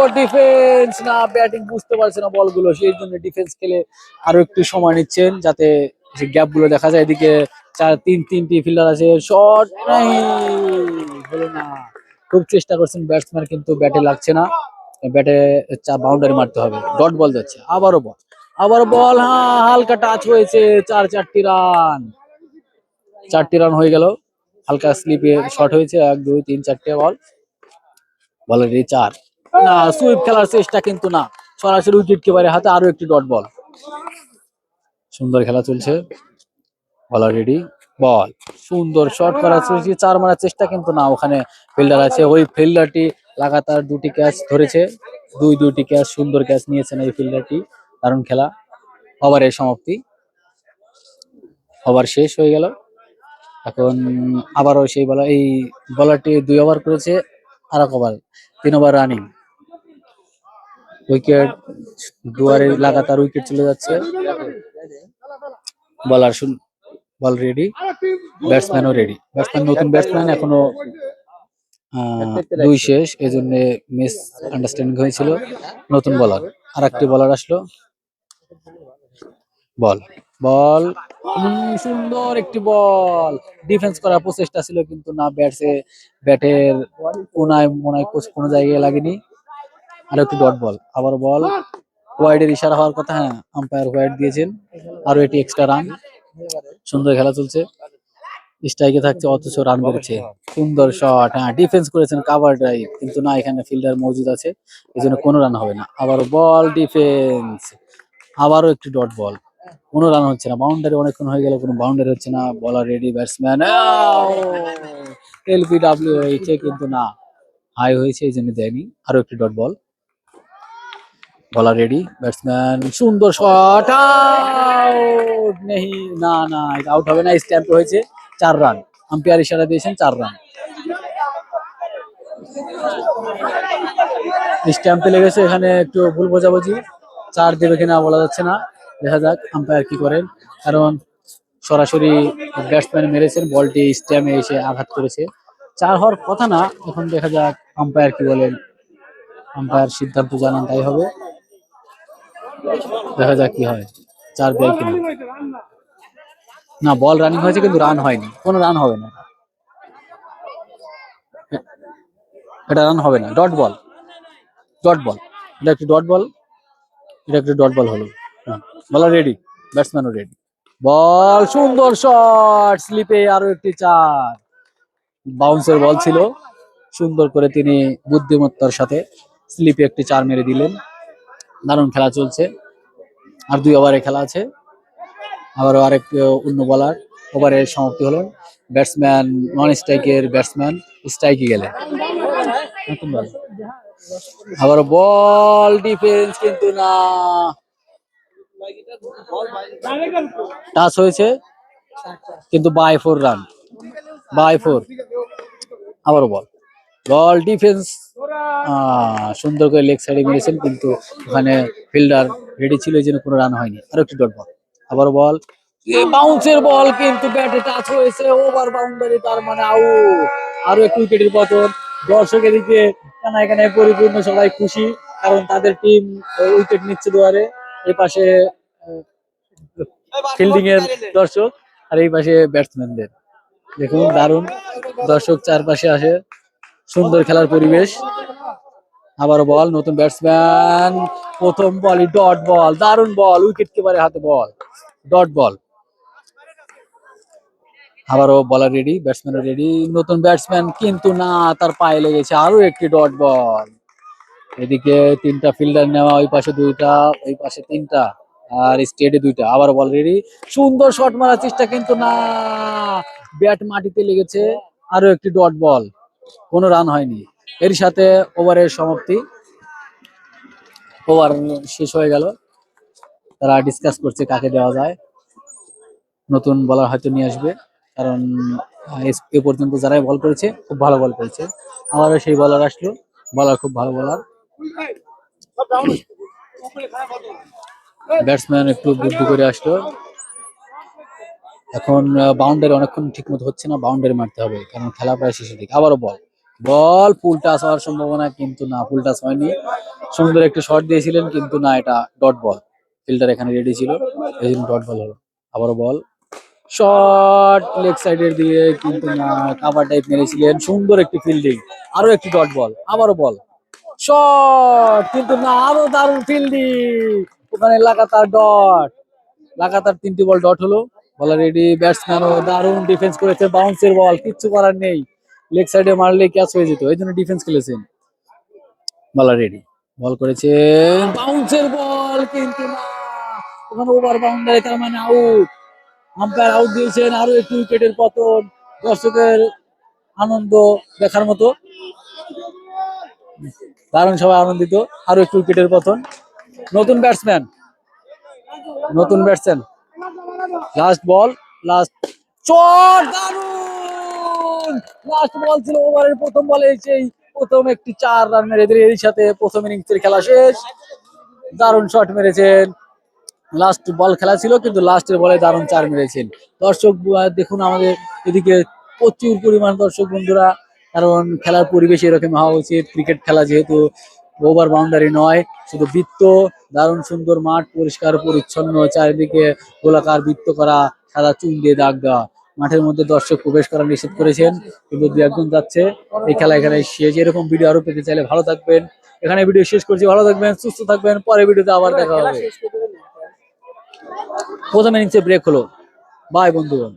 সুন্দর ডিফেন্স, না ব্যাটিং বুঝতে পারছে না বলগুলো, সেই জন্য ডিফেন্স খেলে আরো একটু সময় নিচ্ছেন যাতে যে গ্যাপ গুলো দেখা যায়। এদিকে তিনটি ফিল্ডার আছে, শট নাই, হলো না। খুব চেষ্টা করছেন ব্যাটসম্যান, কিন্তু ব্যাটে লাগছে না। ব্যাটে বাউন্ডারি মারতে হবে। ডট বল যাচ্ছে, আবারও বল, আবার বল, হ্যাঁ হালকা টাচ হয়েছে। 4 রান, 4টি রান হয়ে গেল। হালকা স্লিপে শট হয়েছে। 1 2 3 4টে বল, বলের 4। না, সুইপ খেলার চেষ্টা কিন্তু না, সরাসরি উইকেট কিপারের হাতে। আরো একটি ডট বল। সুন্দর খেলা চলছে, বলার রেডি, বল, সুন্দর শট করার চেষ্টা, 4 মারার চেষ্টা কিন্তু না। ওখানে ফিল্ডার আছে, ওই ফিল্ডারটি লাগাতার 2টি ক্যাচ ধরেছে, দুইটি ক্যাচ, সুন্দর ক্যাচ নিয়েছেন এই ফিল্ডারটি। দারুণ খেলা। ওভারের সমাপ্তি, ওভার শেষ হয়ে গেল। এখন আবারও সেই বলার, এই বলারটি 2 ওভার করেছে, আর এক ওভার, 3 ওভার রানিং। উইকেট, দুয়ারে লাগাতার উইকেট চলে যাচ্ছে। বলার বল রেডি, ব্যাটসম্যানও রেডি। ব্যাটসম্যান, নতুন ব্যাটসম্যান, এখনো 2 শেষ, এই জন্য মিস আন্ডারস্ট্যান্ডিং হয়েছিল। নতুন বলার, আর একটি বলার আসলো। বল, বল, সুন্দর একটি বল। ডিফেন্স করার প্রচেষ্টা ছিল কিন্তু না, ব্যাটের কোনায় মনে হয় কোনো জায়গায় লাগেনি। আর একটু ডট বল, আবার বল, ওয়াইডের ইশারা হওয়ার কথা, হ্যাঁ আম্পায়ার ওয়াইড দিয়েছেন। আরো এটি এক্সট্রা রান। সুন্দর খেলা চলছে, স্ট্রাইকে থাকছে অথচ রান করেছে। সুন্দর শট, হ্যাঁ ডিফেন্স করেছেন, কাভার ড্রাইভ, কিন্তু না, এখানে ফিল্ডার মজুদ আছে, এই জন্য কোনো রান হবে না। আবার বল, ডিফেন্স, আবারও একটি ডট বল, কোনো রান হচ্ছে না। বাউন্ডারি অনেকক্ষণ হয়ে গেল, কোনো বাউন্ডারি হচ্ছে না। বলার রেডি, ব্যাটসম্যান, এলবিডব্লিউ হয়েছে কিন্তু না, হাই হয়েছে, এই জন্য দেয়নি। আরো একটি ডট বল, বলার রেডি, ব্যাটসম্যান, সুন্দর শট, আউট নেই, না না, আউট হবে না, স্ট্যাম্প হয়েছে। 4 রান, আম্পায়ার ইশারা দিয়েছেন 4 রান। স্ট্যাম্পে লেগেছে, এখানে একটু ভুল বোঝাবুঝি। 4 দেবে কিনা বলা যাচ্ছে না, দেখা যাক আম্পায়ার কি করেন, কারণ সরাসরি ব্যাটসম্যান মেরেছেন, বলটি স্ট্যাম্পে এসে আঘাত করেছে। 4 হওয়ার কথা না, এখন দেখা যাক আম্পায়ার কি বলেন। আম্পায়ার সিদ্ধান্ত জানান তাই হবে, দেখা যাক কি হয়, 4 দেয় কিনা। না, বল রানিং হয়েছে কিন্তু রান হয়নি, কোনো রান হবে না, এটা রান হবে না। ডট বল, ডট বল, এটা একটি ডট বল, এটা একটি ডট বল হলো। বলার রেডি, ব্যাটসম্যানও রেডি, বল, সুন্দর শট, স্লিপে আরো একটি 4। বাউন্সের বল ছিল, সুন্দর করে তিনি বুদ্ধিমত্তার সাথে স্লিপে একটি 4 মেরে দিলেন। দারুণ খেলা চলছে, আর 2 ওভারে খেলা আছে। আবারও আরেক অন্য বলার, ওভারের সমাপ্তি হলো। ব্যাটসম্যান, নন স্ট্রাইকের ব্যাটসম্যান স্ট্রাইকে গেলেন। আবারও বল, ডিফেন্স কিন্তু না, টাচ হয়েছে কিন্তু বাই 4 রান, বাই 4। আবারও বল, বল, ডিফেন্স, সুন্দর করে লেগ সাইডে মেরেছেন, কিন্তু ওখানে ফিল্ডার রেডি ছিল, এই জন্য কোনো রান হয়নি। আরো একটি ডট বল, আবারও বল, বাউন্সের বল, কিন্তু ব্যাটে টাচ হয়েছে, ওভার বাউন্ডারি, তার মানে আউট। আরো একটু উইকেটের পতন। দর্শকের দিকে এখানে পরিপূর্ণ, সবাই খুশি, কারণ তাদের টিম উইকেট নিচ্ছে দুয়ারে। এই পাশে ফিল্ডিং এর দর্শক, আর এই পাশে ব্যাটসম্যানদের। দেখুন, দারুণ দর্শক চারপাশে আসে, সুন্দর খেলার পরিবেশ। আবারও বল, নতুন ব্যাটসম্যান, প্রথম বলই ডট বল, দারুণ বল, উইকেট কিপারের হাতে বল, ডট বল। আবারও বলার রেডি, ব্যাটসম্যান রেডি, নতুন ব্যাটসম্যান, কিন্তু না, তার পায়ে লেগেছে। আরো একটি ডট বল। এদিকে 3টা ফিল্ডার নেওয়া, ওই পাশে 2টা, ওই পাশে 3টা, আর স্টেডে 2টা। আবার বল রেডি, সুন্দর শট মারার চেষ্টা, কিন্তু না, ব্যাট মাটিতে লেগেছে। আরো একটি ডট বল, কোনো রান হয়নি। এর সাথে ওভারের সমাপ্তি, ওভার শেষ হয়ে গেল। তারা ডিসকাস করছে কাকে দেওয়া যায়, নতুন বলার হয়তো নিয়ে আসবে, কারণ এ পর্যন্ত যারাই বল করেছে খুব ভালো বল করেছে। আমারও সেই বলার আসলো, বলার খুব ভালো বলার। ব্যাটসম্যান একটু বুদ্ধি করে আসলো। এখন বাউন্ডারি অনেকক্ষণ ঠিক মতো হচ্ছে না, বাউন্ডারি মারতে হবে, কারণ খেলা প্রায় শেষের দিকে। আবারও বল, বল ফুল টাচ হওয়ার সম্ভাবনা, কিন্তু না, ফুল টাচ হয়নি। সুন্দর একটু শট দিয়েছিলেন, কিন্তু না, এটা ডট বল। ফিল্ডার এখানে রেডি ছিল, এই জন্য ডট বল হলো। আবারও বল, শট লেগ সাইডের দিকে, কিন্তু না, কাভার টাইপ মেরেছিলেন, সুন্দর একটি ফিল্ডিং। আরো একটি ডট বল, আবারও বল, শট, কিন্তু না, আরো দারুণ ফিল্ডিং। ওখানে লাগাতার ডট, লাগাতার 3টি বল ডট হলো। বলার রেডি, ব্যাটসম্যানও দারুণ ডিফেন্স করেছে, বাউন্সের বল, কিচ্ছু করার নেই। লেগ সাইডে মারলে ক্যাচ হয়ে যেত, এই জন্য ডিফেন্স খেলেছেন। বলার রেডি, বল করেছেন, বাউন্সের বল, কিন্তু না, ওখানে ওভার বাউন্ডারি, তার মানে আউট। আম্পায়ার আউট দিয়েছেন, আরো একটি উইকেটের পতন। দর্শকের আনন্দ দেখার মতো, দারুণ সবাই আনন্দিত। আরো একটু উইকেটের পতন। নতুন ব্যাটসম্যান, নতুন ব্যাটসম্যান, লাস্ট বল, লাস্ট শট, দারুণ। লাস্ট বল ছিল ওভারের প্রথম বলে, সেই প্রথম একটি 4 রান মেরে দিলে এর সাথে প্রথম ইনিংসের খেলা শেষ। দারুণ শট মেরেছেন, লাস্ট বল খেলা ছিল, কিন্তু লাস্টের বলে দারুণ 4 মেরেছেন। দর্শক দেখুন আমাদের এদিকে প্রচুর পরিমাণ দর্শক বন্ধুরা, কারণ খেলার পরিবেশ এরকম হওয়া উচিত। ক্রিকেট খেলা যেহেতু ওভার বাউন্ডারি নয়, শুধু বৃত্ত, দারুণ সুন্দর মাঠ, পরিষ্কার পরিচ্ছন্ন, চারিদিকে গোলাকার বৃত্ত করা, সাদা চুন দিয়ে দাগ দেওয়া। মাঠের মধ্যে দর্শক প্রবেশ করা নিষেধ করেছেন, কিন্তু 2-1 যাচ্ছে। এই খেলা এখানে শেষ। এরকম ভিডিও আরো পেতে চাইলে ভালো থাকবেন, এখানে ভিডিও শেষ করছি। ভালো থাকবেন, সুস্থ থাকবেন, পরে ভিডিওতে আবার দেখা হবে। প্রথম ইনিংসে ব্রেক হলো। বাই বন্ধুগণ।